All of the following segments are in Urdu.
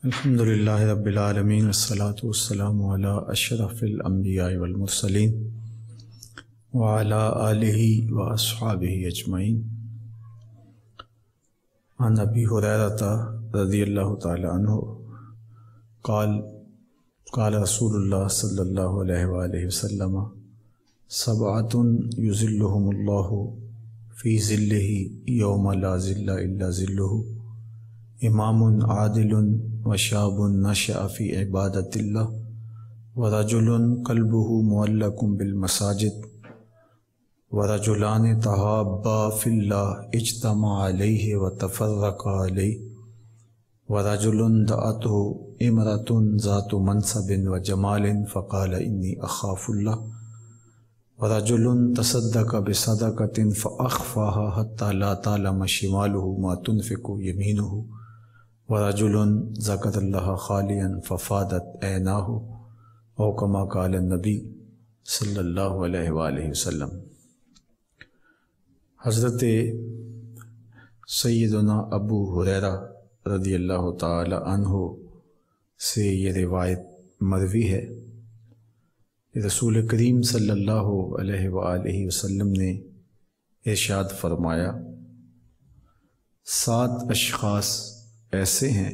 الحمد للہ رب العالمین والصلاة والسلام علی اشرف الانبیاء والمرسلین وعلی آلہ واصحابہ اجمعین۔ عن ابی ہریرہ رضی اللہ تعالی عنہ قال قال رسول اللہ صلی اللہ علیہ وآلہ وسلم سبعۃ یظلہم اللہ فی ظلہ یوم لا ظل الا ظلہ، امام عادل وشاب نشأ فی عبادت اللہ ورجل قلبہ معلق بالمساجد ورجلان تحابا فی اللہ اجتمع علیہ وتفرقا علیہ ورجل دعته امرأة ذات منصب وجمال فقال انی اخاف اللہ ورجل تصدق بصدقة فأخفاها حتى لا تعلم شماله ما تنفق يمينه ورجل ذکر اللہ خالیا ففادت عیناہ او کما قال النبی صلی اللہ علیہ وآلہ وسلم۔ حضرت سیدنا ابو ہریرہ رضی اللہ تعالی عنہ سے یہ روایت مروی ہے، رسول کریم صلی اللہ علیہ وآلہ وسلم نے ارشاد فرمایا، 7 اشخاص ایسے ہیں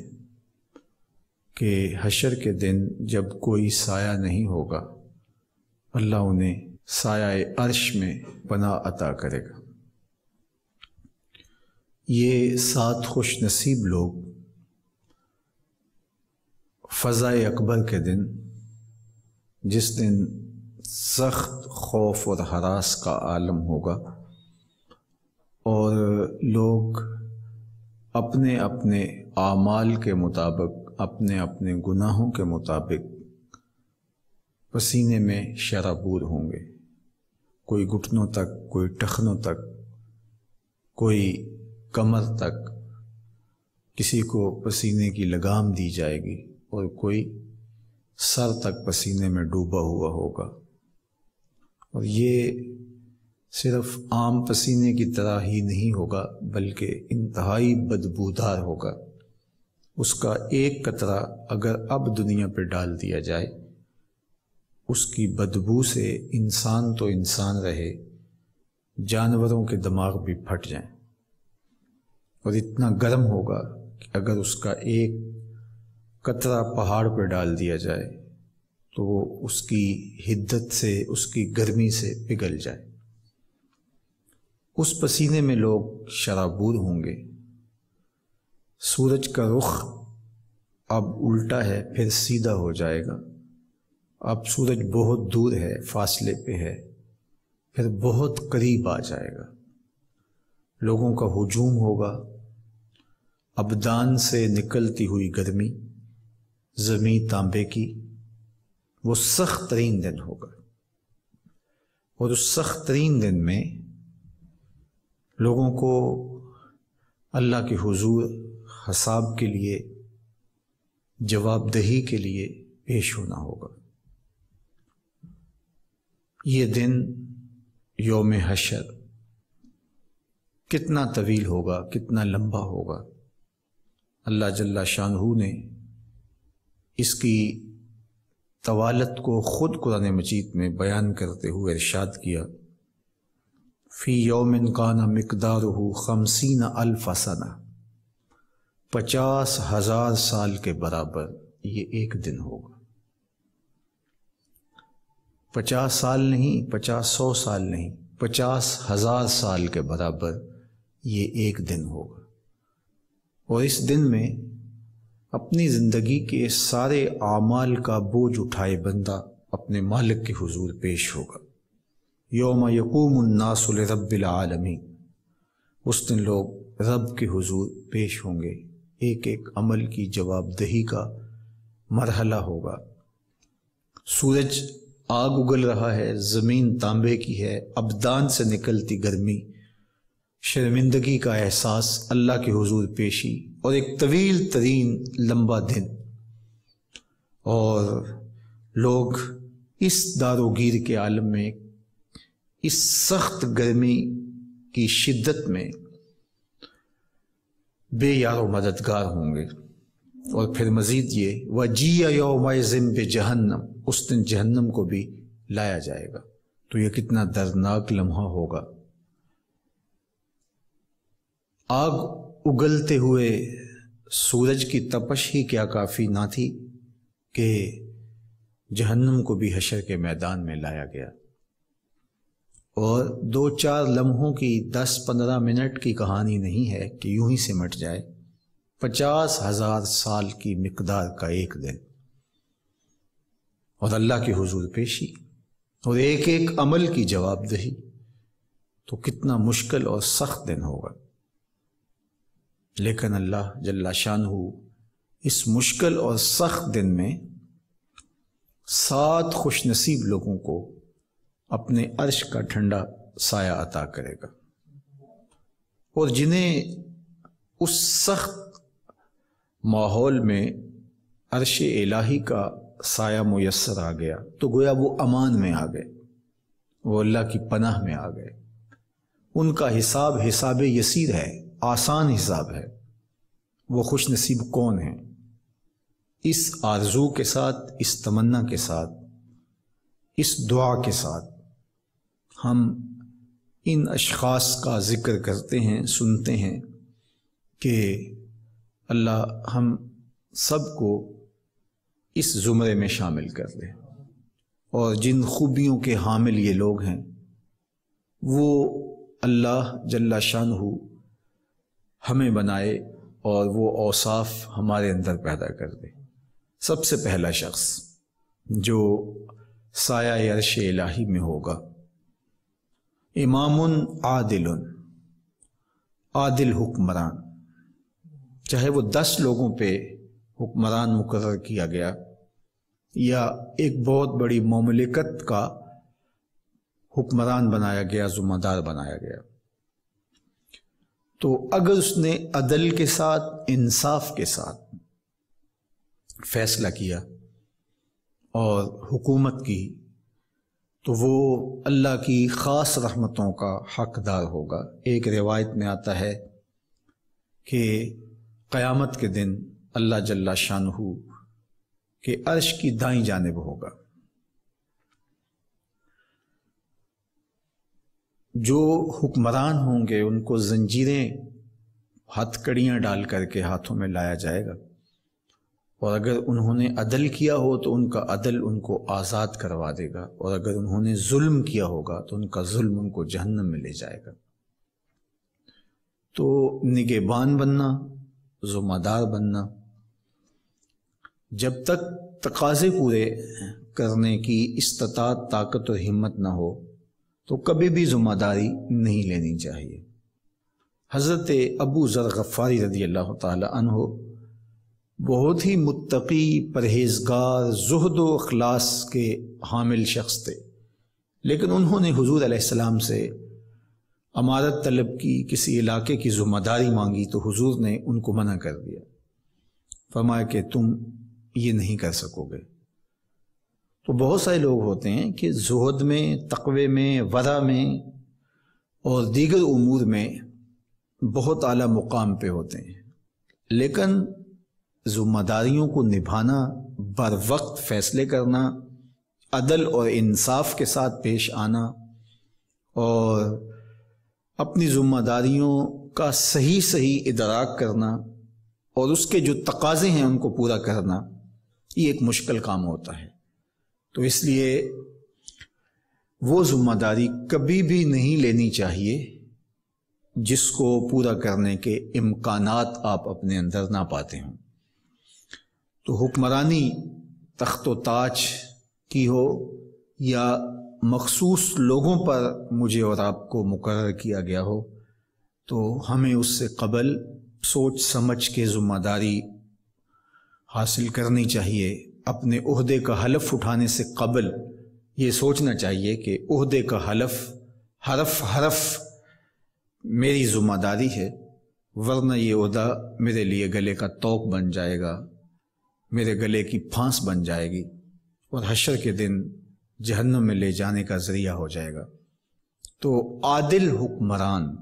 کہ حشر کے دن جب کوئی سایہ نہیں ہوگا اللہ انہیں سایہ عرش میں پناہ عطا کرے گا۔ یہ 7 خوش نصیب لوگ فضائے اکبر کے دن، جس دن سخت خوف اور ہراس کا عالم ہوگا اور لوگ اپنے اپنے اعمال کے مطابق، اپنے اپنے گناہوں کے مطابق پسینے میں شرابور ہوں گے، کوئی گھٹنوں تک، کوئی ٹخنوں تک، کوئی کمر تک، کسی کو پسینے کی لگام دی جائے گی اور کوئی سر تک پسینے میں ڈوبا ہوا ہوگا، اور یہ صرف عام پسینے کی طرح ہی نہیں ہوگا بلکہ انتہائی بدبودار ہوگا۔ اس کا ایک قطرہ اگر اب دنیا پہ ڈال دیا جائے، اس کی بدبو سے انسان تو انسان رہے، جانوروں کے دماغ بھی پھٹ جائیں، اور اتنا گرم ہوگا کہ اگر اس کا ایک قطرہ پہاڑ پہ ڈال دیا جائے تو وہ اس کی حدت سے، اس کی گرمی سے پگھل جائے۔ اس پسینے میں لوگ شرابور ہوں گے۔ سورج کا رخ اب الٹا ہے، پھر سیدھا ہو جائے گا۔ اب سورج بہت دور ہے، فاصلے پہ ہے، پھر بہت قریب آ جائے گا۔ لوگوں کا ہجوم ہوگا، ابدان سے نکلتی ہوئی گرمی، زمیں تانبے کی، وہ سخت ترین دن ہوگا، اور اس سخت ترین دن میں لوگوں کو اللہ کے حضور حساب کے لیے، جواب دہی کے لیے پیش ہونا ہوگا۔ یہ دن یوم حشر کتنا طویل ہوگا، کتنا لمبا ہوگا، اللہ جل شانہ نے اس کی طوالت کو خود قرآن مجید میں بیان کرتے ہوئے ارشاد کیا، فی یوم کان مقدارہ 50,000 سنہ، 50,000 سال کے برابر یہ ایک دن ہوگا۔ 50 سال نہیں، 100 سال نہیں، 50,000 سال کے برابر یہ ایک دن ہوگا، اور اس دن میں اپنی زندگی کے سارے اعمال کا بوجھ اٹھائے بندہ اپنے مالک کے حضور پیش ہوگا۔ یوم یقوم الناس لرب العالمین، اس دن لوگ رب کے حضور پیش ہوں گے، ایک ایک عمل کی جواب دہی کا مرحلہ ہوگا۔ سورج آگ اگل رہا ہے، زمین تانبے کی ہے، ابدان سے نکلتی گرمی، شرمندگی کا احساس، اللہ کے حضور پیشی، اور ایک طویل ترین لمبا دن، اور لوگ اس دار و گیر کے عالم میں، اس سخت گرمی کی شدت میں بے یار و مددگار ہوں گے۔ اور پھر مزید یہ وَجِیَ یَوْمَئِذٍ بِجَہَنَّم، اس دن جہنم کو بھی لایا جائے گا۔ تو یہ کتنا دردناک لمحہ ہوگا۔ آگ اگلتے ہوئے سورج کی تپش ہی کیا کافی نہ تھی کہ جہنم کو بھی حشر کے میدان میں لایا گیا، اور 2-4 لمحوں کی 10-15 منٹ کی کہانی نہیں ہے کہ یوں ہی سمٹ جائے، 50,000 سال کی مقدار کا ایک دن، اور اللہ کے حضور پیشی، اور ایک ایک عمل کی جواب دہی۔ تو کتنا مشکل اور سخت دن ہوگا، لیکن اللہ جل شانہ اس مشکل اور سخت دن میں 7 خوش نصیب لوگوں کو اپنے عرش کا ٹھنڈا سایہ عطا کرے گا، اور جنہیں اس سخت ماحول میں عرش الہی کا سایہ میسر آ گیا تو گویا وہ امان میں آ گئے، وہ اللہ کی پناہ میں آ گئے۔ ان کا حساب یسیر ہے، آسان حساب ہے۔ وہ خوش نصیب کون ہیں؟ اس آرزو کے ساتھ، اس تمنا کے ساتھ، اس دعا کے ساتھ ہم ان اشخاص کا ذکر کرتے ہیں، سنتے ہیں کہ اللہ ہم سب کو اس زمرے میں شامل کر لے، اور جن خوبیوں کے حامل یہ لوگ ہیں وہ اللہ جل شانہ ہمیں بنائے اور وہ اوصاف ہمارے اندر پیدا کر دے۔ سب سے پہلا شخص جو سایہ عرش الہی میں ہوگا، امام عادل، عادل حکمران، چاہے وہ 10 لوگوں پہ حکمران مقرر کیا گیا یا ایک بہت بڑی مملکت کا حکمران بنایا گیا، ذمہ دار بنایا گیا، تو اگر اس نے عدل کے ساتھ، انصاف کے ساتھ فیصلہ کیا اور حکومت کی، تو وہ اللہ کی خاص رحمتوں کا حقدار ہوگا۔ ایک روایت میں آتا ہے کہ قیامت کے دن اللہ جل شانہ کے عرش کی دائیں جانب ہوگا۔ جو حکمران ہوں گے ان کو زنجیریں، ہتھ کڑیاں ڈال کر کے ہاتھوں میں لایا جائے گا، اور اگر انہوں نے عدل کیا ہو تو ان کا عدل ان کو آزاد کروا دے گا، اور اگر انہوں نے ظلم کیا ہوگا تو ان کا ظلم ان کو جہنم میں لے جائے گا۔ تو نگہبان بننا، ذمہ دار بننا، جب تک تقاضے پورے کرنے کی استطاعت، طاقت اور ہمت نہ ہو تو کبھی بھی ذمہ داری نہیں لینی چاہیے۔ حضرت ابو ذر غفاری رضی اللہ تعالی عنہ بہت ہی متقی، پرہیزگار، زہد و اخلاص کے حامل شخص تھے، لیکن انہوں نے حضور علیہ السلام سے امارت طلب کی، کسی علاقے کی ذمہ داری مانگی تو حضور نے ان کو منع کر دیا، فرمایا کہ تم یہ نہیں کر سکو گے۔ تو بہت سارے لوگ ہوتے ہیں کہ زہد میں، تقوی میں، ورع میں اور دیگر امور میں بہت اعلیٰ مقام پہ ہوتے ہیں، لیکن ذمہ داریوں کو نبھانا، بر وقت فیصلے کرنا، عدل اور انصاف کے ساتھ پیش آنا، اور اپنی ذمہ داریوں کا صحیح ادراک کرنا اور اس کے جو تقاضے ہیں ان کو پورا کرنا، یہ ایک مشکل کام ہوتا ہے۔ تو اس لیے وہ ذمہ داری کبھی بھی نہیں لینی چاہیے جس کو پورا کرنے کے امکانات آپ اپنے اندر نہ پاتے ہوں۔ تو حکمرانی تخت و تاج کی ہو یا مخصوص لوگوں پر مجھے اور آپ کو مقرر کیا گیا ہو، تو ہمیں اس سے قبل سوچ سمجھ کے ذمہ داری حاصل کرنی چاہیے۔ اپنے عہدے کا حلف اٹھانے سے قبل یہ سوچنا چاہیے کہ عہدے کا حلف حرف حرف میری ذمہ داری ہے، ورنہ یہ عہدہ میرے لیے گلے کا توق بن جائے گا، میرے گلے کی پھانس بن جائے گی، اور حشر کے دن جہنم میں لے جانے کا ذریعہ ہو جائے گا۔ تو عادل حکمران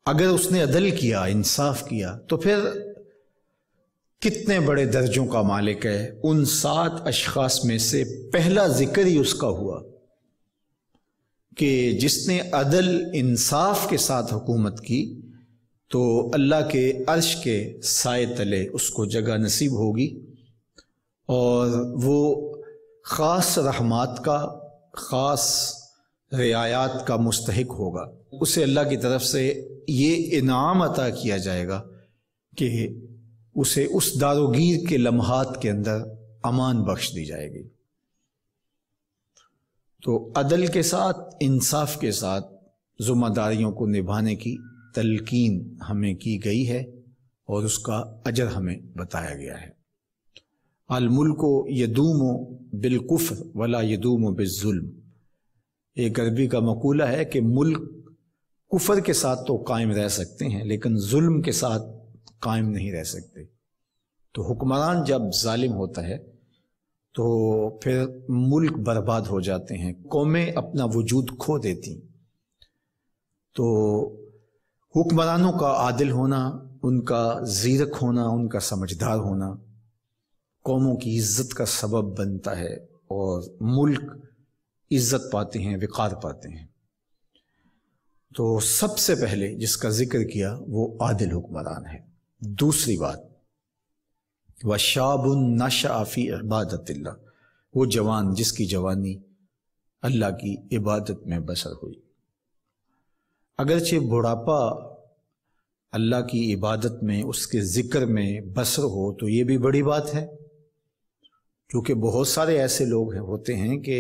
اگر اس نے عدل کیا، انصاف کیا، تو پھر کتنے بڑے درجوں کا مالک ہے۔ ان 7 اشخاص میں سے پہلا ذکر ہی اس کا ہوا کہ جس نے عدل انصاف کے ساتھ حکومت کی تو اللہ کے عرش کے سائے تلے اس کو جگہ نصیب ہوگی، اور وہ خاص رحمات کا، خاص رعایات کا مستحق ہوگا۔ اسے اللہ کی طرف سے یہ انعام عطا کیا جائے گا کہ اسے اس داروگیر کے لمحات کے اندر امان بخش دی جائے گی۔ تو عدل کے ساتھ، انصاف کے ساتھ ذمہ داریوں کو نبھانے کی تلقین ہمیں کی گئی ہے، اور اس کا اجر ہمیں بتایا گیا ہے۔ الملک یدوم بالکفر ولا یدوم بالظلم، ایک عربی کا مقولہ ہے کہ ملک کفر کے ساتھ تو قائم رہ سکتے ہیں لیکن ظلم کے ساتھ قائم نہیں رہ سکتے۔ تو حکمران جب ظالم ہوتا ہے تو پھر ملک برباد ہو جاتے ہیں، قومیں اپنا وجود کھو دیتی۔ تو حکمرانوں کا عادل ہونا، ان کا زیرک ہونا، ان کا سمجھدار ہونا قوموں کی عزت کا سبب بنتا ہے، اور ملک عزت پاتے ہیں، وقار پاتے ہیں۔ تو سب سے پہلے جس کا ذکر کیا وہ عادل حکمران ہے۔ دوسری بات، وَشَابٌ نَشَأَ فِي عِبَادَةِ اللَّهِ، وہ جوان جس کی جوانی اللہ کی عبادت میں بسر ہوئی۔ اگرچہ بڑھاپا اللہ کی عبادت میں، اس کے ذکر میں بسر ہو تو یہ بھی بڑی بات ہے، کیونکہ بہت سارے ایسے لوگ ہوتے ہیں کہ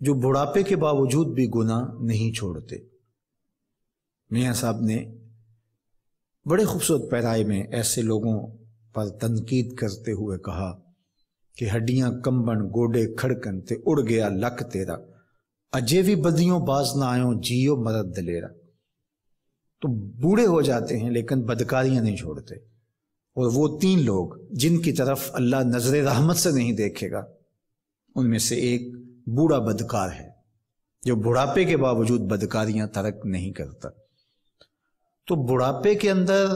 جو بڑھاپے کے باوجود بھی گناہ نہیں چھوڑتے۔ میاں صاحب نے بڑے خوبصورت پیرائے میں ایسے لوگوں پر تنقید کرتے ہوئے کہا کہ ہڈیاں کمبن گوڈے کھڑکن تے اڑ گیا لک تیرا، اجے بھی بدیوں باز نہ آئوں جیو مرد دلیرا۔ تو بوڑھے ہو جاتے ہیں لیکن بدکاریاں نہیں چھوڑتے، اور وہ 3 لوگ جن کی طرف اللہ نظر رحمت سے نہیں دیکھے گا، ان میں سے ایک بوڑھا بدکار ہے جو بڑھاپے کے باوجود بدکاریاں ترک نہیں کرتا۔ تو بڑھاپے کے اندر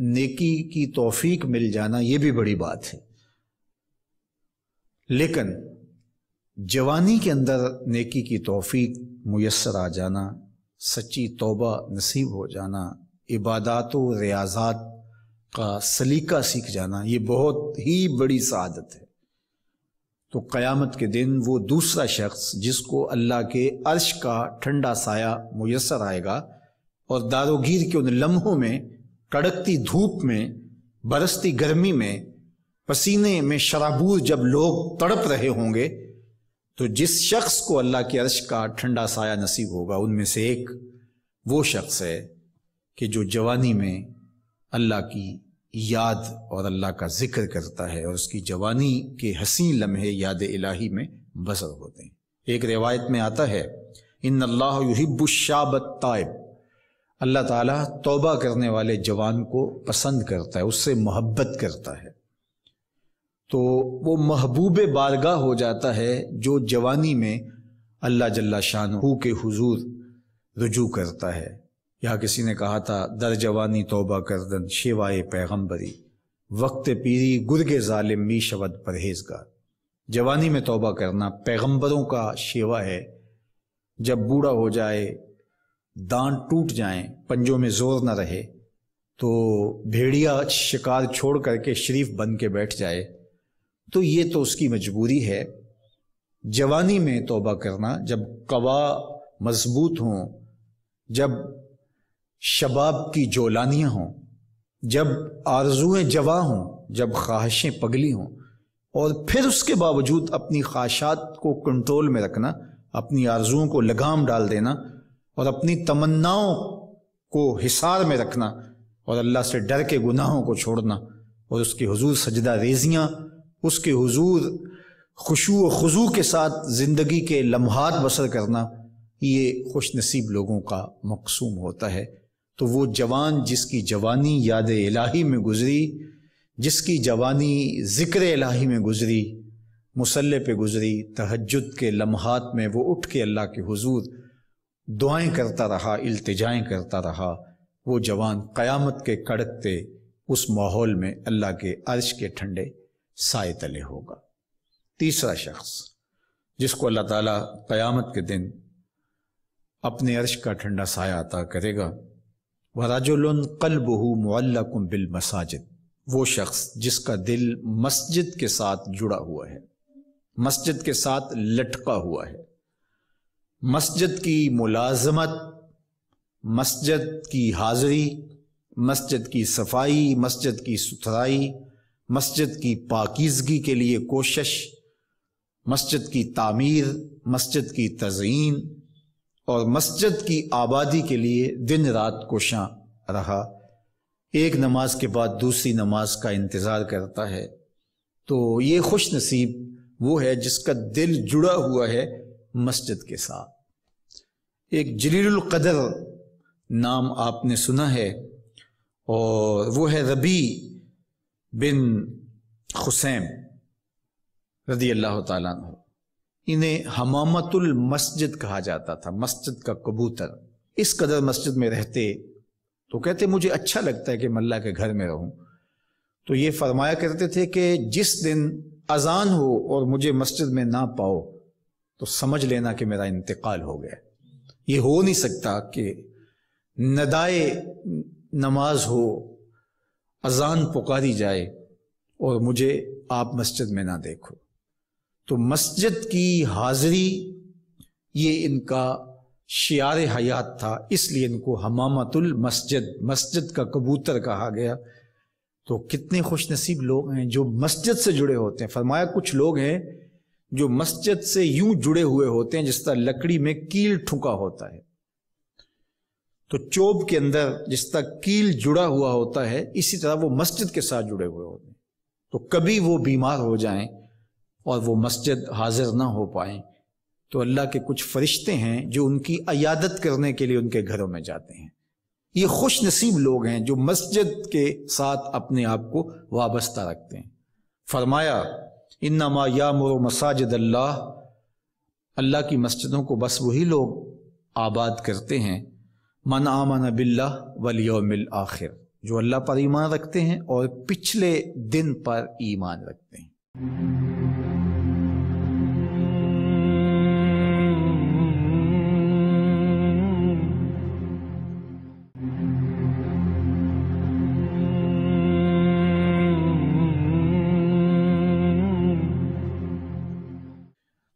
نیکی کی توفیق مل جانا یہ بھی بڑی بات ہے، لیکن جوانی کے اندر نیکی کی توفیق میسر آ جانا، سچی توبہ نصیب ہو جانا، عبادات و ریاضات کا سلیقہ سیکھ جانا، یہ بہت ہی بڑی سعادت ہے۔ تو قیامت کے دن وہ دوسرا شخص جس کو اللہ کے عرش کا ٹھنڈا سایہ میسر آئے گا، اور داروگیر کے ان لمحوں میں، کڑکتی دھوپ میں، برستی گرمی میں، پسینے میں شرابور جب لوگ تڑپ رہے ہوں گے، تو جس شخص کو اللہ کے عرش کا ٹھنڈا سایہ نصیب ہوگا، ان میں سے ایک وہ شخص ہے کہ جو جوانی میں اللہ کی یاد اور اللہ کا ذکر کرتا ہے، اور اس کی جوانی کے حسین لمحے یاد الہی میں بسر ہوتے ہیں۔ ایک روایت میں آتا ہے، ان اللہ یحب الشاب التائب، اللہ تعالیٰ توبہ کرنے والے جوان کو پسند کرتا ہے، اس سے محبت کرتا ہے۔ تو وہ محبوب بارگاہ ہو جاتا ہے جو جوانی میں اللہ جل شانہ کے حضور رجوع کرتا ہے۔ یا کسی نے کہا تھا، در جوانی توبہ کردن شیوائے پیغمبری، وقت پیری گرگ ظالم می شود پرہیزگار۔ جوانی میں توبہ کرنا پیغمبروں کا شیوا ہے۔ جب بوڑھا ہو جائے، دانت ٹوٹ جائیں، پنجوں میں زور نہ رہے، تو بھیڑیا شکار چھوڑ کر کے شریف بن کے بیٹھ جائے، تو یہ تو اس کی مجبوری ہے۔ جوانی میں توبہ کرنا، جب قوا مضبوط ہوں، جب شباب کی جولانیاں ہوں، جب آرزوئیں جواں ہوں، جب خواہشیں پگلی ہوں، اور پھر اس کے باوجود اپنی خواہشات کو کنٹرول میں رکھنا، اپنی آرزوؤں کو لگام ڈال دینا، اور اپنی تمناؤں کو حصار میں رکھنا، اور اللہ سے ڈر کے گناہوں کو چھوڑنا، اور اس کے حضور سجدہ ریزیاں، اس کے حضور خشوع و خضوع کے ساتھ زندگی کے لمحات بسر کرنا، یہ خوش نصیب لوگوں کا مقسوم ہوتا ہے۔ تو وہ جوان جس کی جوانی یاد الہی میں گزری، جس کی جوانی ذکر الہی میں گزری، مصلی پہ گزری، تہجد کے لمحات میں وہ اٹھ کے اللہ کے حضور دعائیں کرتا رہا، التجائیں کرتا رہا، وہ جوان قیامت کے کڑکتے اس ماحول میں اللہ کے عرش کے ٹھنڈے سائے تلے ہوگا۔ تیسرا شخص جس کو اللہ تعالیٰ قیامت کے دن اپنے عرش کا ٹھنڈا سایہ عطا کرے گا، وَرَجُلٌ قَلْبُهُ مُعَلَّقٌ بِالْمَسَاجِدِ، وہ شخص جس کا دل مسجد کے ساتھ جڑا ہوا ہے، مسجد کے ساتھ لٹکا ہوا ہے، مسجد کی ملازمت، مسجد کی حاضری، مسجد کی صفائی، مسجد کی ستھرائی، مسجد کی پاکیزگی کے لیے کوشش، مسجد کی تعمیر، مسجد کی تزئین اور مسجد کی آبادی کے لیے دن رات کوشاں رہا، ایک نماز کے بعد دوسری نماز کا انتظار کرتا ہے، تو یہ خوش نصیب وہ ہے جس کا دل جڑا ہوا ہے مسجد کے ساتھ۔ ایک جلیل القدر نام آپ نے سنا ہے، اور وہ ہے ربی بن خثیم رضی اللہ تعالیٰ عنہ۔ انہیں حمامت المسجد کہا جاتا تھا، مسجد کا کبوتر۔ اس قدر مسجد میں رہتے تو کہتے مجھے اچھا لگتا ہے کہ میں اللہ کے گھر میں رہوں، تو یہ فرمایا کرتے تھے کہ جس دن اذان ہو اور مجھے مسجد میں نہ پاؤ تو سمجھ لینا کہ میرا انتقال ہو گیا۔ یہ ہو نہیں سکتا کہ ندائے نماز ہو، اذان پکاری جائے اور مجھے آپ مسجد میں نہ دیکھو۔ تو مسجد کی حاضری یہ ان کا شعار حیات تھا، اس لیے ان کو حمامت المسجد، مسجد کا کبوتر کہا گیا۔ تو کتنے خوش نصیب لوگ ہیں جو مسجد سے جڑے ہوتے ہیں۔ فرمایا کچھ لوگ ہیں جو مسجد سے یوں جڑے ہوئے ہوتے ہیں جس طرح لکڑی میں کیل ٹھکا ہوتا ہے، تو چوب کے اندر جس طرح کیل جڑا ہوا ہوتا ہے اسی طرح وہ مسجد کے ساتھ جڑے ہوئے ہوتے ہیں۔ تو کبھی وہ بیمار ہو جائیں اور وہ مسجد حاضر نہ ہو پائیں تو اللہ کے کچھ فرشتے ہیں جو ان کی عیادت کرنے کے لیے ان کے گھروں میں جاتے ہیں۔ یہ خوش نصیب لوگ ہیں جو مسجد کے ساتھ اپنے آپ کو وابستہ رکھتے ہیں۔ فرمایا انما یامر مساجد اللہ، اللہ کی مسجدوں کو بس وہی لوگ آباد کرتے ہیں من آمن باللہ والیوم الآخر، جو اللہ پر ایمان رکھتے ہیں اور پچھلے دن پر ایمان رکھتے ہیں۔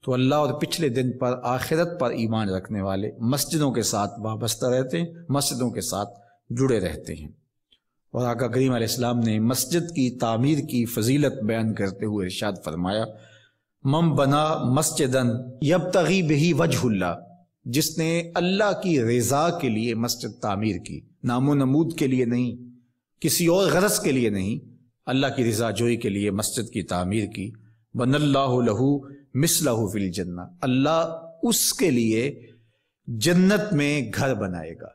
تو اللہ اور پچھلے دن پر، آخرت پر ایمان رکھنے والے مسجدوں کے ساتھ وابستہ رہتے ہیں، مسجدوں کے ساتھ جڑے رہتے ہیں۔ اور آقا کریم علیہ السلام نے مسجد کی تعمیر کی فضیلت بیان کرتے ہوئے ارشاد فرمایا من بنا مسجدن یبتغی بہ وجہ اللہ، جس نے اللہ کی رضا کے لیے مسجد تعمیر کی، نام و نمود کے لیے نہیں، کسی اور غرض کے لیے نہیں، اللہ کی رضا جوئی کے لیے مسجد کی تعمیر کی، بن اللہ لہ مثلہ فی الجنہ، اللہ اس کے لیے جنت میں گھر بنائے گا۔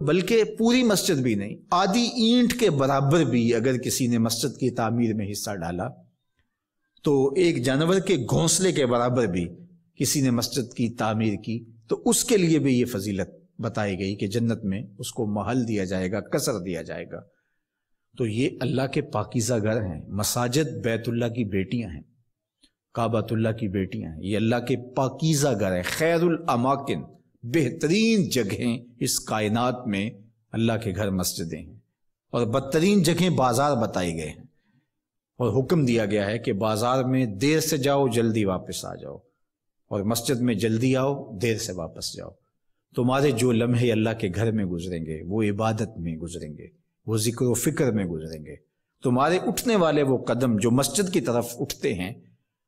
بلکہ پوری مسجد بھی نہیں، آدھی اینٹ کے برابر بھی اگر کسی نے مسجد کی تعمیر میں حصہ ڈالا، تو ایک جانور کے گھونسلے کے برابر بھی کسی نے مسجد کی تعمیر کی، تو اس کے لیے بھی یہ فضیلت بتائی گئی کہ جنت میں اس کو محل دیا جائے گا، قصر دیا جائے گا۔ تو یہ اللہ کے پاکیزہ گھر ہیں، مساجد بیت اللہ کی بیٹیاں ہیں، کعبۃ اللہ کی بیٹیاں ہیں، یہ اللہ کے پاکیزہ گھر ہیں، خیر الاماکن، بہترین جگہیں اس کائنات میں اللہ کے گھر مسجدیں ہیں، اور بدترین جگہیں بازار بتائی گئے ہیں، اور حکم دیا گیا ہے کہ بازار میں دیر سے جاؤ جلدی واپس آ جاؤ، اور مسجد میں جلدی آؤ دیر سے واپس جاؤ۔ تمہارے جو لمحے اللہ کے گھر میں گزریں گے وہ عبادت میں گزریں گے، وہ ذکر و فکر میں گزریں گے۔ تمہارے اٹھنے والے وہ قدم جو مسجد کی طرف اٹھتے ہیں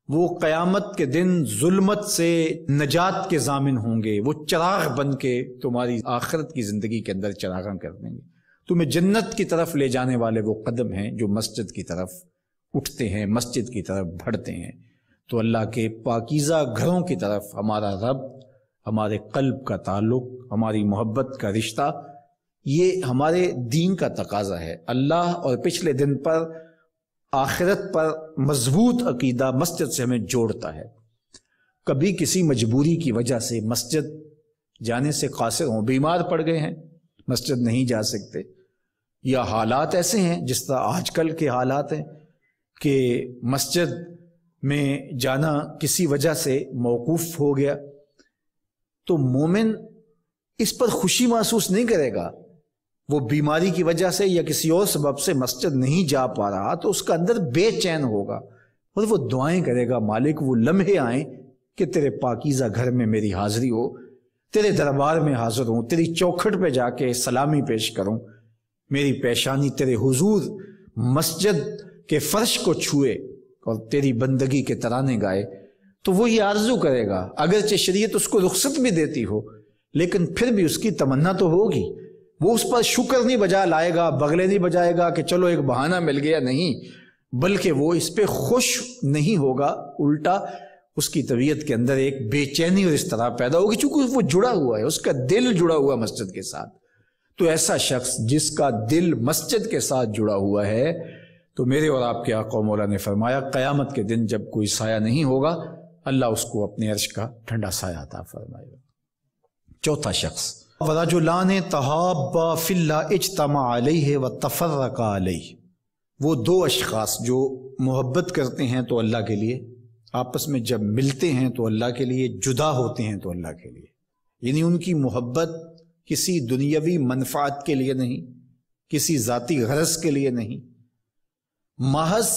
وہ قیامت کے دن ظلمت سے نجات کے ضامن ہوں گے، وہ چراغ بن کے تمہاری آخرت کی زندگی کے اندر چراغاں کر دیں گے۔ تمہیں جنت کی طرف لے جانے والے وہ قدم ہیں جو مسجد کی طرف اٹھتے ہیں، مسجد کی طرف بڑھتے ہیں۔ تو اللہ کے پاکیزہ گھروں کی طرف ہمارا رب، ہمارے قلب کا تعلق، ہماری محبت کا رشتہ، یہ ہمارے دین کا تقاضا ہے۔ اللہ اور پچھلے دن پر، آخرت پر مضبوط عقیدہ مسجد سے ہمیں جوڑتا ہے۔ کبھی کسی مجبوری کی وجہ سے مسجد جانے سے قاصر ہوں، بیمار پڑ گئے ہیں، مسجد نہیں جا سکتے، یا حالات ایسے ہیں جس طرح آج کل کے حالات ہیں کہ مسجد میں جانا کسی وجہ سے موقوف ہو گیا، تو مومن اس پر خوشی محسوس نہیں کرے گا۔ وہ بیماری کی وجہ سے یا کسی اور سبب سے مسجد نہیں جا پا رہا تو اس کا اندر بے چین ہوگا اور وہ دعائیں کرے گا، مالک وہ لمحے آئیں کہ تیرے پاکیزہ گھر میں میری حاضری ہو، تیرے دربار میں حاضر ہوں، تیری چوکھٹ پہ جا کے سلامی پیش کروں، میری پیشانی تیرے حضور مسجد کے فرش کو چھوئے اور تیری بندگی کے ترانے گائے۔ تو وہ یہ آرزو کرے گا، اگرچہ شریعت اس کو رخصت بھی دیتی ہو لیکن پھر بھی اس کی تمنا تو ہوگی۔ وہ اس پر شکر نہیں بجا لائے گا، بغلے نہیں بجائے گا کہ چلو ایک بہانہ مل گیا، نہیں، بلکہ وہ اس پہ خوش نہیں ہوگا، الٹا اس کی طبیعت کے اندر ایک بے چینی اور اس طرح پیدا ہوگی چونکہ وہ جڑا ہوا ہے، اس کا دل جڑا ہوا مسجد کے ساتھ۔ تو ایسا شخص جس کا دل مسجد کے ساتھ جڑا ہوا ہے، تو میرے اور آپ کے آقا و مولا نے فرمایا قیامت کے دن جب کوئی سایہ نہیں ہوگا، اللہ اس کو اپنے عرش کا ٹھنڈا سایہ عطا فرمائے گا۔ چوتھا شخص وَرَجُلَانِ تَحَابَّا فِي اللَّهِ اجْتَمَعَ عَلَيْهِ وَاتَّفَرَّقَا عَلَيْهِ، وہ دو اشخاص جو محبت کرتے ہیں تو اللہ کے لیے، آپس میں جب ملتے ہیں تو اللہ کے لیے، جدا ہوتے ہیں تو اللہ کے لیے، یعنی ان کی محبت کسی دنیاوی منفعت کے لیے نہیں، کسی ذاتی غرض کے لیے نہیں، محض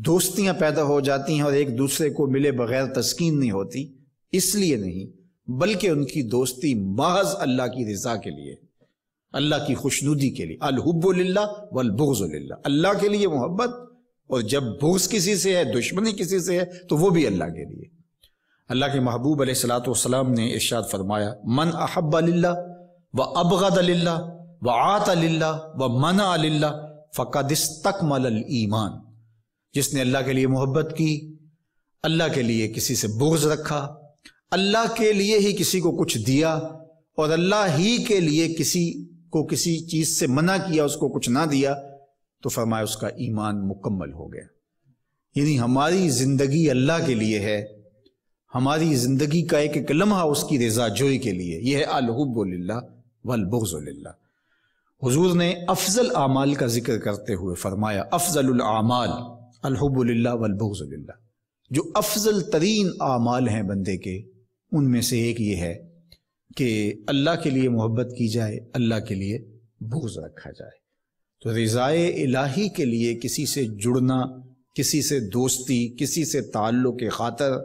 دوستیاں پیدا ہو جاتی ہیں اور ایک دوسرے کو ملے بغیر تسکین نہیں ہوتی، اس لیے نہیں، بلکہ ان کی دوستی محض اللہ کی رضا کے لیے، اللہ کی خوشنودی کے لیے۔ الحب للہ والبغض للہ، اللہ کے لیے محبت، اور جب بغض کسی سے ہے، دشمنی کسی سے ہے، تو وہ بھی اللہ کے لیے۔ اللہ کے محبوب علیہ الصلوۃ والسلام نے ارشاد فرمایا من احب للہ وابغض للہ وعاط للہ ومنع للہ فقد استکمل الایمان، جس نے اللہ کے لیے محبت کی، اللہ کے لیے کسی سے بغض رکھا، اللہ کے لیے ہی کسی کو کچھ دیا اور اللہ ہی کے لیے کسی کو کسی چیز سے منع کیا، اس کو کچھ نہ دیا، تو فرمایا اس کا ایمان مکمل ہو گیا۔ یعنی ہماری زندگی اللہ کے لیے ہے، ہماری زندگی کا ایک ایک لمحہ اس کی رضا جوئی کے لیے، یہ ہے الحب للہ والبغض للہ۔ حضور نے افضل اعمال کا ذکر کرتے ہوئے فرمایا افضل الاعمال الحب للہ والبغض للہ، جو افضل ترین اعمال ہیں بندے کے، ان میں سے ایک یہ ہے کہ اللہ کے لیے محبت کی جائے، اللہ کے لیے بغض رکھا جائے۔ تو رضائے الہی کے لیے کسی سے جڑنا، کسی سے دوستی، کسی سے تعلق کے خاطر،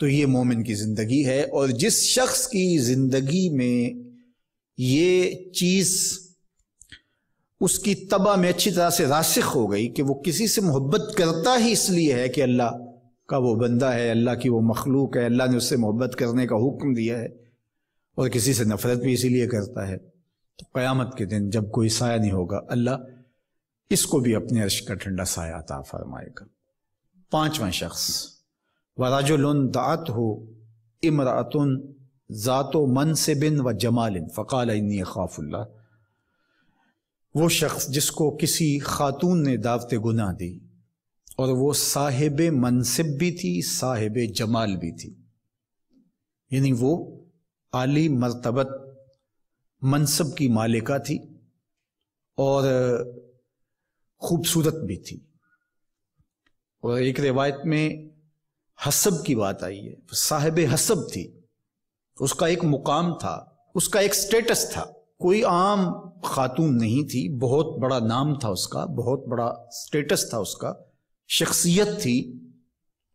تو یہ مومن کی زندگی ہے۔ اور جس شخص کی زندگی میں یہ چیز اس کی طبع میں اچھی طرح سے راسخ ہو گئی کہ وہ کسی سے محبت کرتا ہی اس لیے ہے کہ اللہ کا وہ بندہ ہے، اللہ کی وہ مخلوق ہے، اللہ نے اس سے محبت کرنے کا حکم دیا ہے، اور کسی سے نفرت بھی اسی لیے کرتا ہے، تو قیامت کے دن جب کوئی سایہ نہیں ہوگا، اللہ اس کو بھی اپنے عرش کا ٹھنڈا سایہ عطا فرمائے گا۔ پانچواں شخص وَرَجُلٌ دَعَتْهُ امْرَأَةٌ ذَاتُ مَنْصِبٍ وَجَمَالٍ فَقَالَ إِنِّي أَخَافُ اللَّهَ، وہ شخص جس کو کسی خاتون نے دعوت گناہ دی اور وہ صاحب منصب بھی تھی، صاحب جمال بھی تھی، یعنی وہ عالی مرتبت منصب کی مالکہ تھی اور خوبصورت بھی تھی، اور ایک روایت میں حسب کی بات آئی ہے، صاحب حسب تھی، اس کا ایک مقام تھا، اس کا ایک سٹیٹس تھا، کوئی عام خاتون نہیں تھی، بہت بڑا نام تھا اس کا، بہت بڑا سٹیٹس تھا اس کا، شخصیت تھی،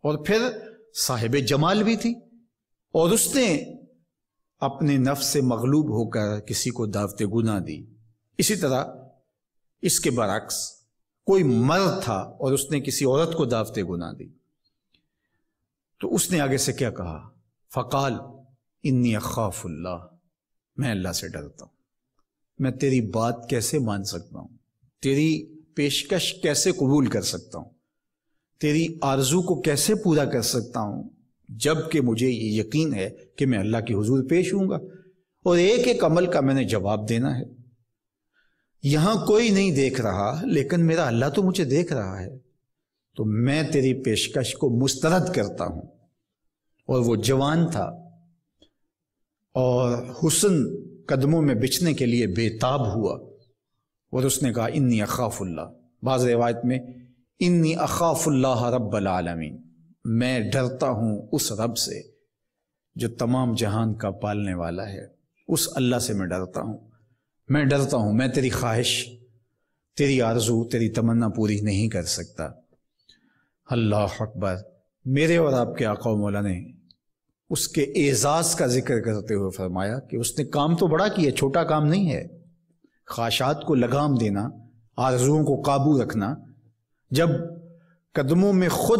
اور پھر صاحب جمال بھی تھی، اور اس نے اپنے نفس سے مغلوب ہو کر کسی کو دعوت گناہ دی۔ اسی طرح اس کے برعکس کوئی مرد تھا اور اس نے کسی عورت کو دعوت گناہ دی، تو اس نے آگے سے کیا کہا؟ فقال انی اخاف اللہ، میں اللہ سے ڈرتا ہوں، میں تیری بات کیسے مان سکتا ہوں، تیری پیشکش کیسے قبول کر سکتا ہوں، تیری آرزو کو کیسے پورا کر سکتا ہوں، جب کہ مجھے یہ یقین ہے کہ میں اللہ کے حضور پیش ہوں گا اور ایک ایک عمل کا میں نے جواب دینا ہے۔ یہاں کوئی نہیں دیکھ رہا لیکن میرا اللہ تو مجھے دیکھ رہا ہے، تو میں تیری پیشکش کو مسترد کرتا ہوں۔ اور وہ جوان تھا اور حسن قدموں میں بچھنے کے لیے بے تاب ہوا، اور اس نے کہا انی اخاف اللہ، بعض روایت میں انی اخاف اللہ رب العالمین، میں ڈرتا ہوں اس رب سے جو تمام جہان کا پالنے والا ہے، اس اللہ سے میں ڈرتا ہوں، میں تیری خواہش، تیری آرزو، تیری تمنا پوری نہیں کر سکتا۔ اللہ اکبر۔ میرے اور آپ کے آقا و مولا نے اس کے اعزاز کا ذکر کرتے ہوئے فرمایا کہ اس نے کام تو بڑا کیا، چھوٹا کام نہیں ہے۔ خواہشات کو لگام دینا، آرزوؤں کو قابو رکھنا، جب قدموں میں خود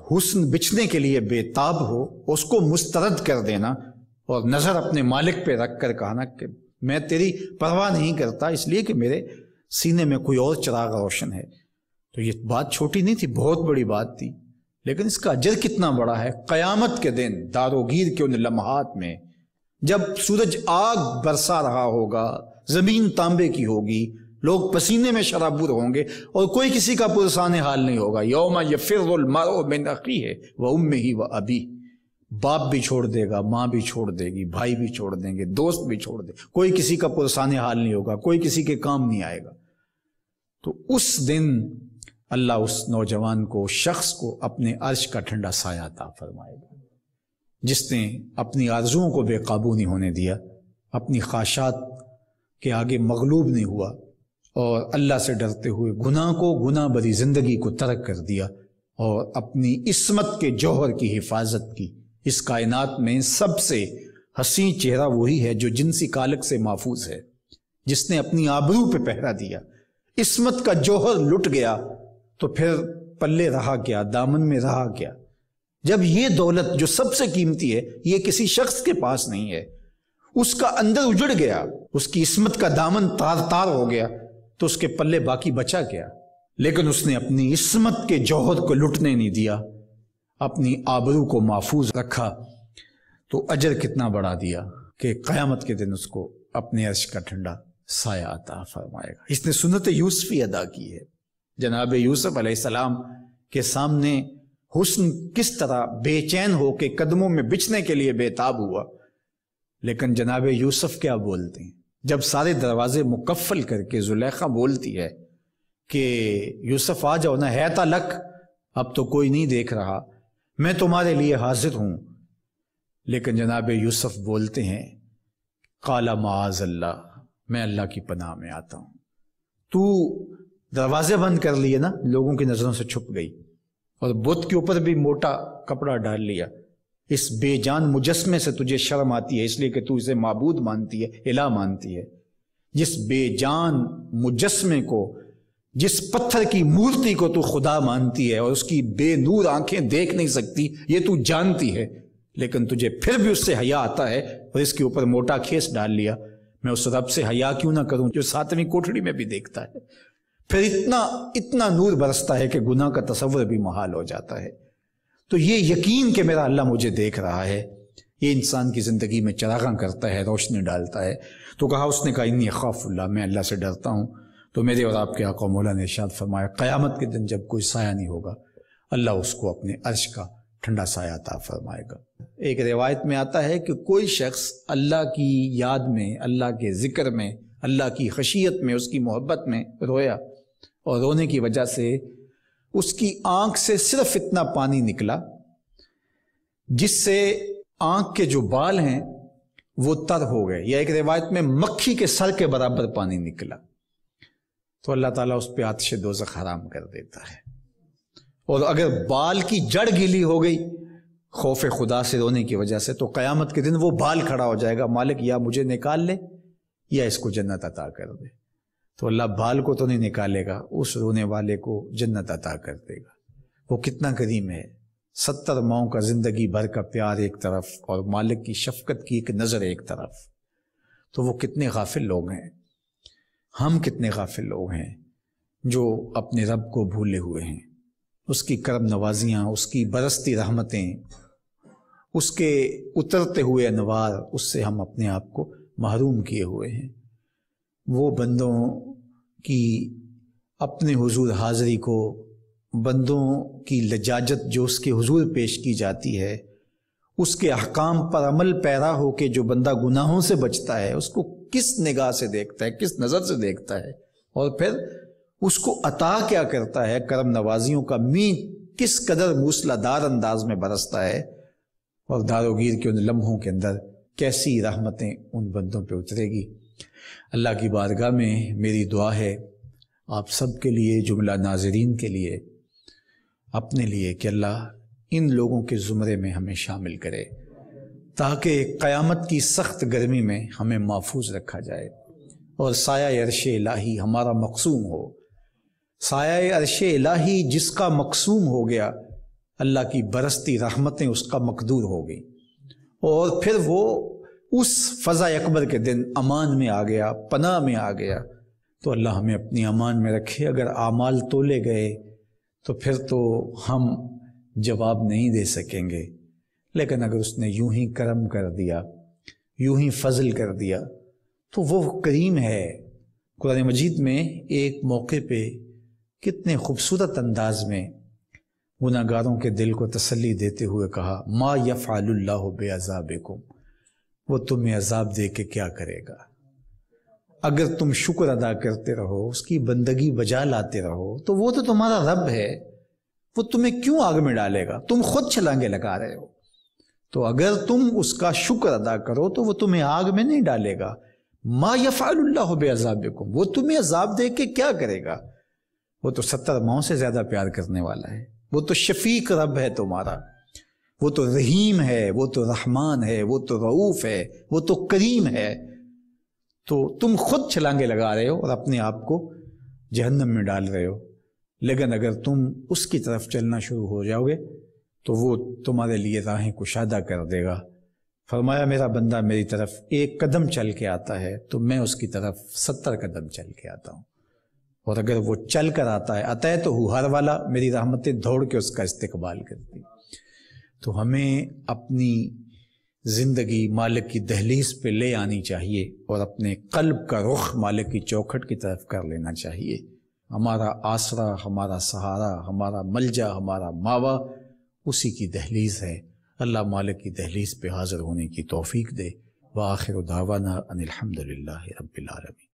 حسن بچھنے کے لیے بے تاب ہو اس کو مسترد کر دینا، اور نظر اپنے مالک پہ رکھ کر کہنا کہ میں تیری پرواہ نہیں کرتا اس لیے کہ میرے سینے میں کوئی اور چراغ روشن ہے۔ تو یہ بات چھوٹی نہیں تھی، بہت بڑی بات تھی، لیکن اس کا اجر کتنا بڑا ہے۔ قیامت کے دن داروگیر کے ان لمحات میں جب سورج آگ برسا رہا ہوگا، زمین تانبے کی ہوگی، لوگ پسینے میں شرابور ہوں گے اور کوئی کسی کا پرسان حال نہیں ہوگا۔ یوم یفر المرء من اخیہ وامہ وابیہ، باپ بھی چھوڑ دے گا، ماں بھی چھوڑ دے گی، بھائی بھی چھوڑ دیں گے، دوست بھی چھوڑ دے، کوئی کسی کا پرسان حال نہیں ہوگا، کوئی کسی کے کام نہیں آئے گا۔ تو اس دن اللہ اس نوجوان کو، شخص کو اپنے عرش کا ٹھنڈا سایہ عطا فرمائے گا، جس نے اپنی آرزوؤں کو بے قابو نہیں ہونے دیا، اپنی خواہشات کے آگے مغلوب نہیں ہوا، اور اللہ سے ڈرتے ہوئے گناہ کو، گناہ بری زندگی کو ترک کر دیا، اور اپنی عصمت کے جوہر کی حفاظت کی۔ اس کائنات میں سب سے حسین چہرہ وہی ہے جو جنسی کالک سے محفوظ ہے، جس نے اپنی آبرو پہ پہرا دیا۔ عصمت کا جوہر لٹ گیا تو پھر پلے رہا کیا، دامن میں رہا کیا؟ جب یہ دولت جو سب سے قیمتی ہے یہ کسی شخص کے پاس نہیں ہے، اس کا اندر اجڑ گیا، اس کی عصمت کا دامن تار تار ہو گیا، تو اس کے پلے باقی بچا کیا؟ لیکن اس نے اپنی عصمت کے جوہر کو لٹنے نہیں دیا، اپنی آبرو کو محفوظ رکھا، تو اجر کتنا بڑا دیا کہ قیامت کے دن اس کو اپنے عرش کا ٹھنڈا سایہ عطا فرمائے گا۔ اس نے سنت یوسفی ادا کی ہے۔ جناب یوسف علیہ السلام کے سامنے حسن کس طرح بے چین ہو کے قدموں میں بچھنے کے لیے بے تاب ہوا، لیکن جناب یوسف کیا بولتے ہیں؟ جب سارے دروازے مقفل کر کے زلیخا بولتی ہے کہ یوسف آ جاؤ نا، ہے تلک، اب تو کوئی نہیں دیکھ رہا، میں تمہارے لیے حاضر ہوں، لیکن جناب یوسف بولتے ہیں قال معاذ اللہ، میں اللہ کی پناہ میں آتا ہوں۔ تو دروازے بند کر لیے نا، لوگوں کی نظروں سے چھپ گئی، اور بت کے اوپر بھی موٹا کپڑا ڈال لیا، اس بے جان مجسمے سے تجھے شرم آتی ہے اس لیے کہ تو اسے معبود مانتی ہے، الہ مانتی ہے۔ جس بے جان مجسمے کو، جس پتھر کی مورتی کو تو خدا مانتی ہے اور اس کی بے نور آنکھیں دیکھ نہیں سکتی، یہ تو جانتی ہے، لیکن تجھے پھر بھی اس سے حیا آتا ہے اور اس کے اوپر موٹا کھیس ڈال لیا۔ میں اس رب سے حیا کیوں نہ کروں جو 7ویں کوٹھڑی میں بھی دیکھتا ہے؟ پھر اتنا نور برستا ہے کہ گناہ کا تصور بھی محال ہو جاتا ہے۔ تو یہ یقین کہ میرا اللہ مجھے دیکھ رہا ہے، یہ انسان کی زندگی میں چراغاں کرتا ہے، روشنی ڈالتا ہے۔ تو اس نے کہا انی اخاف اللہ، میں اللہ سے ڈرتا ہوں۔ تو میرے اور آپ کے آقا مولا نے ارشاد فرمایا قیامت کے دن جب کوئی سایہ نہیں ہوگا، اللہ اس کو اپنے عرش کا ٹھنڈا سایہ عطا فرمائے گا۔ ایک روایت میں آتا ہے کہ کوئی شخص اللہ کی یاد میں، اللہ کے ذکر میں، اللہ کی خشیت میں، اس کی محبت میں رویا، اور رونے کی وجہ سے اس کی آنکھ سے صرف اتنا پانی نکلا جس سے آنکھ کے جو بال ہیں وہ تر ہو گئے، یا ایک روایت میں مکھی کے سر کے برابر پانی نکلا، تو اللہ تعالیٰ اس پہ آتش دوزخ حرام کر دیتا ہے۔ اور اگر بال کی جڑ گیلی ہو گئی خوف خدا سے رونے کی وجہ سے، تو قیامت کے دن وہ بال کھڑا ہو جائے گا، مالک یا مجھے نکال لے یا اس کو جنت عطا کر دے۔ تو اللہ بال کو تو نہیں نکالے گا، اس رونے والے کو جنت عطا کر دے گا۔ وہ کتنا کریم ہے، 70 ماؤں کا زندگی بھر کا پیار ایک طرف اور مالک کی شفقت کی ایک نظر ایک طرف۔ تو وہ کتنے غافل لوگ ہیں، ہم کتنے غافل لوگ ہیں جو اپنے رب کو بھولے ہوئے ہیں، اس کی کرم نوازیاں، اس کی برستی رحمتیں، اس کے اترتے ہوئے انوار، اس سے ہم اپنے آپ کو محروم کیے ہوئے ہیں۔ وہ بندوں کی اپنے حضور حاضری کو، بندوں کی لجاجت جو اس کے حضور پیش کی جاتی ہے، اس کے احکام پر عمل پیرا ہو کے جو بندہ گناہوں سے بچتا ہے، اس کو کس نگاہ سے دیکھتا ہے، کس نظر سے دیکھتا ہے، اور پھر اس کو عطا کیا کرتا ہے، کرم نوازیوں کا مینہ کس قدر موسلا دار انداز میں برستا ہے، اور داروگیر کے ان لمحوں کے اندر کیسی رحمتیں ان بندوں پہ اترے گی۔ اللہ کی بارگاہ میں میری دعا ہے آپ سب کے لیے، جملہ ناظرین کے لیے، اپنے لیے، کہ اللہ ان لوگوں کے زمرے میں ہمیں شامل کرے تاکہ قیامت کی سخت گرمی میں ہمیں محفوظ رکھا جائے اور سایہ عرش الہی ہمارا مقسوم ہو۔ سایہ عرش الہی جس کا مقسوم ہو گیا، اللہ کی برستی رحمتیں اس کا مقدور ہو گئی، اور پھر وہ اس فضا اکبر کے دن امان میں آ گیا، پناہ میں آ گیا۔ تو اللہ ہمیں اپنی امان میں رکھے۔ اگر اعمال تولے گئے تو پھر تو ہم جواب نہیں دے سکیں گے، لیکن اگر اس نے یوں ہی کرم کر دیا، یوں ہی فضل کر دیا، تو وہ کریم ہے۔ قرآن مجید میں ایک موقع پہ کتنے خوبصورت انداز میں گناہ گاروں کے دل کو تسلی دیتے ہوئے کہا، ما یفعل اللہ بعذابکم، وہ تمہیں عذاب دے کے کیا کرے گا؟ اگر تم شکر ادا کرتے رہو، اس کی بندگی بجا لاتے رہو، تو وہ تو تمہارا رب ہے، وہ تمہیں کیوں آگ میں ڈالے گا؟ تم خود چھلانگے لگا رہے ہو، تو اگر تم اس کا شکر ادا کرو تو وہ تمہیں آگ میں نہیں ڈالے گا۔ ما یفعل اللہ بعذابکم، وہ تمہیں عذاب دے کے کیا کرے گا؟ وہ تو 70 ماؤں سے زیادہ پیار کرنے والا ہے، وہ تو شفیق رب ہے تمہارا، وہ تو رحیم ہے، وہ تو رحمان ہے، وہ تو رؤوف ہے، وہ تو کریم ہے۔ تو تم خود چھلانگے لگا رہے ہو اور اپنے آپ کو جہنم میں ڈال رہے ہو، لیکن اگر تم اس کی طرف چلنا شروع ہو جاؤ گے تو وہ تمہارے لیے راہیں کشادہ کر دے گا۔ فرمایا میرا بندہ میری طرف 1 قدم چل کے آتا ہے تو میں اس کی طرف 70 قدم چل کے آتا ہوں، اور اگر وہ چل کر آتا ہے، اتیت ہر والا، میری رحمتیں دوڑ کے اس کا استقبال کرتی۔ تو ہمیں اپنی زندگی مالک کی دہلیز پہ لے آنی چاہیے اور اپنے قلب کا رخ مالک کی چوکھٹ کی طرف کر لینا چاہیے۔ ہمارا آسرا، ہمارا سہارا، ہمارا ملجا، ہمارا ماوا اسی کی دہلیز ہے۔ اللہ مالک کی دہلیز پہ حاضر ہونے کی توفیق دے۔ وآخر دعوانا ان الحمد للہ رب العالمین۔